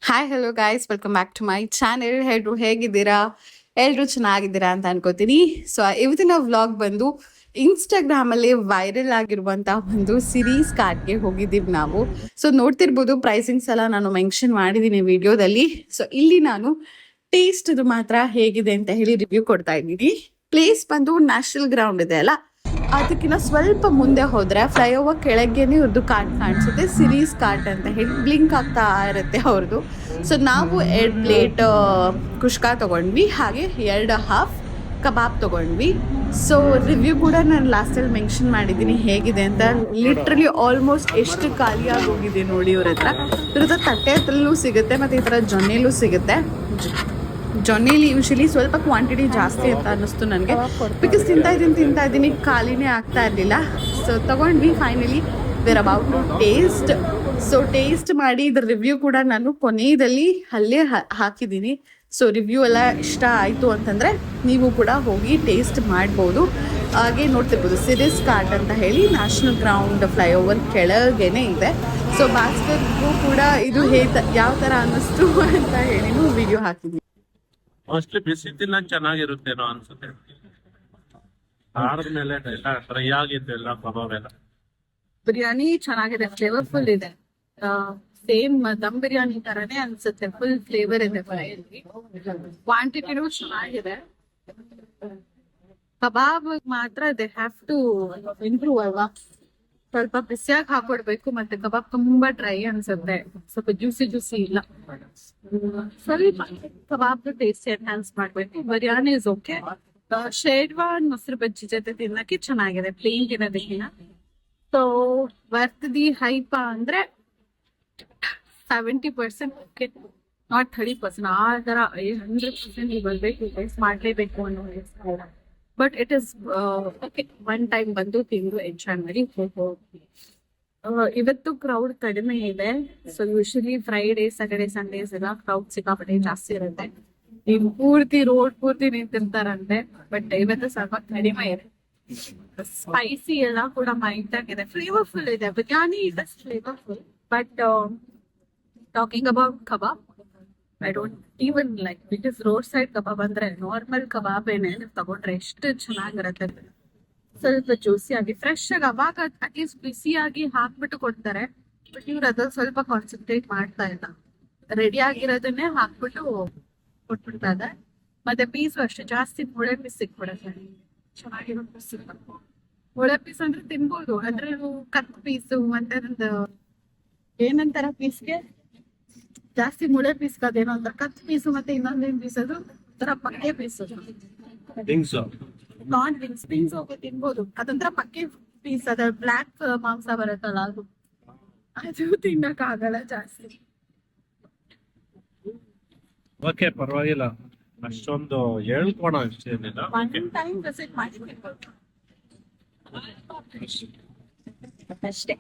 Hi hello guys welcome back to my channel. ಎಲ್ರು ಹೇಗಿದ್ದೀರಾ? ಎಲ್ರು ಚೆನ್ನಾಗಿದ್ದೀರಾ ಅಂತ ಅನ್ಕೋತೀನಿ. ಸೊ ಇವತ್ತಿನ ವ್ಲಾಗ್ ಬಂದು ಇನ್ಸ್ಟಾಗ್ರಾಮಲ್ಲಿ ವೈರಲ್ ಆಗಿರುವಂತಹ ಒಂದು ಸಿರೀಸ್ ಕಾರ್ಡ್ಗೆ ಹೋಗಿದ್ದೀವಿ ನಾವು. ಸೊ ನೋಡ್ತಿರ್ಬೋದು ಪ್ರೈಸಿಂಗ್ಸ್ ಎಲ್ಲ ನಾನು ಮೆನ್ಷನ್ ಮಾಡಿದ್ದೀನಿ ವಿಡಿಯೋದಲ್ಲಿ. ಸೊ ಇಲ್ಲಿ ನಾನು ಟೇಸ್ಟ್ ಮಾತ್ರ ಹೇಗಿದೆ ಅಂತ ಹೇಳಿ ರಿವ್ಯೂ ಕೊಡ್ತಾ ಇದ್ದೀನಿ. ಪ್ಲೇಸ್ ಬಂದು ನ್ಯಾಷನಲ್ ಗ್ರೌಂಡ್ ಇದೆ ಅಲ್ಲ, ಅದಕ್ಕಿಂತ ಸ್ವಲ್ಪ ಮುಂದೆ ಹೋದ್ರೆ ಫ್ಲೈಓವರ್ ಕೆಳಗೇನೆ ಇವ್ರದ್ದು ಕಾರ್ಟ್ ಕಾಣಿಸುತ್ತೆ. ಸಿರೀಸ್ ಕಾರ್ಟ್ ಅಂತ ಹೇಳಿ ಬ್ಲಿಂಕ್ ಆಗ್ತಾ ಇರುತ್ತೆ ಅವ್ರದ್ದು. ಸೊ ನಾವು 2 ಪ್ಲೇಟ್ ಕುಷ್ಕಾ ತೊಗೊಂಡ್ವಿ, ಹಾಗೆ 2 ಹಾಫ್ ಕಬಾಬ್ ತೊಗೊಂಡ್ವಿ. ಸೊ ರಿವ್ಯೂ ಕೂಡ ನಾನು ಲಾಸ್ಟಲ್ಲಿ ಮೆನ್ಷನ್ ಮಾಡಿದ್ದೀನಿ ಹೇಗಿದೆ ಅಂತ. ಲಿಟ್ರಲಿ ಆಲ್ಮೋಸ್ಟ್ ಎಷ್ಟು ಖಾಲಿಯಾಗಿ ಹೋಗಿದೆ ನೋಡಿ ಇವ್ರ ಹತ್ರ. ಇವ್ರ ಹತ್ರ ತಟ್ಟೆ ಹತ್ರಲ್ಲೂ ಸಿಗುತ್ತೆ ಮತ್ತು ಈ ಥರ ಜೊನ್ನೆಲೂ ಸಿಗುತ್ತೆ. ಜೊನ್ನೆಲಿ ಯೂಶಲಿ ಸ್ವಲ್ಪ ಕ್ವಾಂಟಿಟಿ ಜಾಸ್ತಿ ಅಂತ ಅನ್ನಿಸ್ತು ನನಗೆ, ಬಿಕಾಸ್ ತಿಂತಾ ಇದ್ದೀನಿ ಖಾಲಿನೇ ಆಗ್ತಾ ಇರಲಿಲ್ಲ. ಸೊ ತೊಗೊಂಡ್ವಿ finally. We're about to taste. So taste ಮಾಡಿ ಇದ್ರ ರಿವ್ಯೂ ಕೂಡ ನಾನು ಕೊನೆಯಲ್ಲಿ ಅಲ್ಲೇ ಹಾಕಿದ್ದೀನಿ. ಸೊ ರಿವ್ಯೂ ಎಲ್ಲ ಇಷ್ಟ ಆಯಿತು ಅಂತಂದರೆ ನೀವು ಕೂಡ ಹೋಗಿ ಟೇಸ್ಟ್ ಮಾಡ್ಬೋದು. ಹಾಗೆ ನೋಡ್ತಿರ್ಬೋದು ಸಿರೀಸ್ ಕಾರ್ಟ್ ಅಂತ ಹೇಳಿ ನ್ಯಾಷನಲ್ ಗ್ರೌಂಡ್ ಫ್ಲೈಓವರ್ ಕೆಳಗೇನೆ ಇದೆ. ಸೊ ಭಾಸ್ಕರ್ಗೂ ಕೂಡ ಇದು ಯಾವ ಥರ ಅನ್ನಿಸ್ತು ಅಂತ ಹೇಳಿ ವಿಡಿಯೋ ಹಾಕಿದ್ದೀನಿ. ಮೋಸ್ಟ್ಲಿ ಬಿಸಿ ತಿನ್ನ ಚೆನ್ನಾಗಿರುತ್ತೇನೋ ಅನ್ಸುತ್ತೆ. ಆರದ ಮೇಲೆ ಫ್ರೈ ಆಗಿದ್ದು ಎಲ್ಲ ಕಬಾಬ್ ಎಲ್ಲ. ಬಿರಿಯಾನಿ ಚೆನ್ನಾಗಿದೆ, ಫ್ಲೇವರ್ಫುಲ್ ಇದೆ. ಸೇಮ್ ದಮ್ ಬಿರಿಯಾನಿ ತರನೇ ಅನ್ಸುತ್ತೆ, ಫುಲ್ ಫ್ಲೇವರ್ ಇದೆ ಫ್ರೈಯಲ್ಲಿ. ಕ್ವಾಂಟಿಟಿನೂ ಚೆನ್ನಾಗಿದೆ. ಕಬಾಬ್ ಮಾತ್ರ ದೇ ಹ್ಯಾವ್ ಟು ಇಂಪ್ರೂವ್ ಅಲ್ವಾ, ಸ್ವಲ್ಪ ಬಿಸಿಯಾಗಿ ಹಾಕೊಡ್ಬೇಕು. ಮತ್ತೆ ಕಬಾಬ್ ತುಂಬಾ ಡ್ರೈ ಅನ್ಸುತ್ತೆ, ಸ್ವಲ್ಪ ಜ್ಯೂಸಿ ಇಲ್ಲ. ಸ್ವಲ್ಪ ಕಬಾಬ್ ಟೇಸ್ಟ್ ಎನ್ಹಾನ್ಸ್ ಮಾಡ್ಬೇಕು. Biryani is okay. ಶೇರ್ವಾನ್ ಮೊಸರು ಬಜ್ಜಿ ಜೊತೆ ತಿನ್ನಕ್ಕೆ ಚೆನ್ನಾಗಿದೆ, ಪ್ಲೇನ್ ತಿನ್ನೋದಕ್ಕಿಂತ. ಸೊ ವರ್ತ್ ದಿ ಹೈಪ್ ಅಂದ್ರೆ 70% ಓಕೆ, ನಾಟ್ 30%. ಆ ತರ 100% ಬರ್ಬೇಕು, ಟೇಸ್ಟ್ ಮಾಡ್ಲೇಬೇಕು ಅನ್ನೋ. But it is okay, one time ಬಂದು ತಿಂದು ಎಂಜಾಯ್ ಮಾಡಿ ಹೋಗಿ. ಇವತ್ತು ಕ್ರೌಡ್ ಕಡಿಮೆ ಇದೆ. So usually Friday Saturday Sundays ಎಲ್ಲ ಕ್ರೌಡ್ ಸಿಕ್ಕಾಪಟ್ಟೆ ಜಾಸ್ತಿ ಇರುತ್ತೆ. ರೋಡ್ ಪೂರ್ತಿ ನಿಂತಿರ್ತಾರಂತೆ. ಬಟ್ ಇವತ್ತು ಸ್ವಲ್ಪ ಕಡಿಮೆ ಇದೆ. ಸ್ಪೈಸಿ ಎಲ್ಲ ಕೂಡ ಮೈಲ್ಡ್ ಆಗಿದೆ, ಫ್ಲೇವರ್ಫುಲ್ ಇದೆ. Biryani it is flavourful. But talking about kebab, I don't even like it is roadside kebab. ಅಂದ್ರೆ ನಾರ್ಮಲ್ ಕಬಾಬ್ ಏನೇ ತಗೊಂಡ್ರೆ ಎಷ್ಟು ಚೆನ್ನಾಗಿರುತ್ತೆ, ಸ್ವಲ್ಪ ಜ್ಯೂಸಿ ಆಗಿ ಫ್ರೆಶ್ ಆಗಿ ಅವಾಗ ಅಟ್ಲೀಸ್ಟ್ ಬಿಸಿಯಾಗಿ ಹಾಕ್ಬಿಟ್ಟು ಕೊಡ್ತಾರೆ. ಬಟ್ ಇವ್ರು ಅದ್ರಲ್ಲಿ ಸ್ವಲ್ಪ ಕಾನ್ಸಂಟ್ರೇಟ್ ಮಾಡ್ತಾ ಇಲ್ಲ, ರೆಡಿ ಆಗಿರೋದನ್ನೇ ಹಾಕ್ಬಿಟ್ಟು ಕೊಟ್ಬಿಡ್ತಾ ಇದೆ. ಮತ್ತೆ ಪೀಸ್ ಅಷ್ಟೇ ಜಾಸ್ತಿ ಮೊಳೆ ಪೀಸ್ ಸಿಕ್ಬಿಡುತ್ತೆ, ಚೆನ್ನಾಗಿರೋ ಪೀಸ್ ಸಿಗ್ಬೇಕು. ಮೊಳೆ ಪೀಸ್ ಅಂದ್ರೆ ತಿನ್ಬೋದು, ಅಂದ್ರೆ ಕತ್ ಪೀಸು ಮತ್ತೆ ಒಂದು ಏನಂತಾರ ಪೀಸ್ಗೆ ಜಾಸ್ತಿ ಮುಳೆ ಪೀಸ್ ಅದೇನೋ ಅಂತ ಕತ್ ಪೀಸು ಮತ್ತೆ ಇನ್ನೊಂದೇನ್ ಪೀಸ್ ಅದು ಒಂಥರ ಪಕ್ಕೆ ಪೀಸ್, ನಾನ್ ವಿಂಗ್ಸ್ ವಿಂಗ್ಸ್ ಹೋಗಿ ತಿನ್ಬೋದು. ಅದೊಂಥರ ಪಕ್ಕೆ ಪೀಸ್, ಅದ ಬ್ಲಾಕ್ ಮಾಂಸ ಬರುತ್ತಲ್ಲ ಅದು ತಿನ್ನಕ್ ಆಗಲ್ಲ ಜಾಸ್ತಿ. ಓಕೆ, ಪರವಾಗಿಲ್ಲ, ಅಷ್ಟೊಂದು ಹೇಳ್ಕೊಳ ಅಷ್ಟೇನಿಲ್ಲ. ಒನ್ ಟೈಮ್ ವಿಸಿಟ್ ಮಾಡಿ ಅಷ್ಟೇ.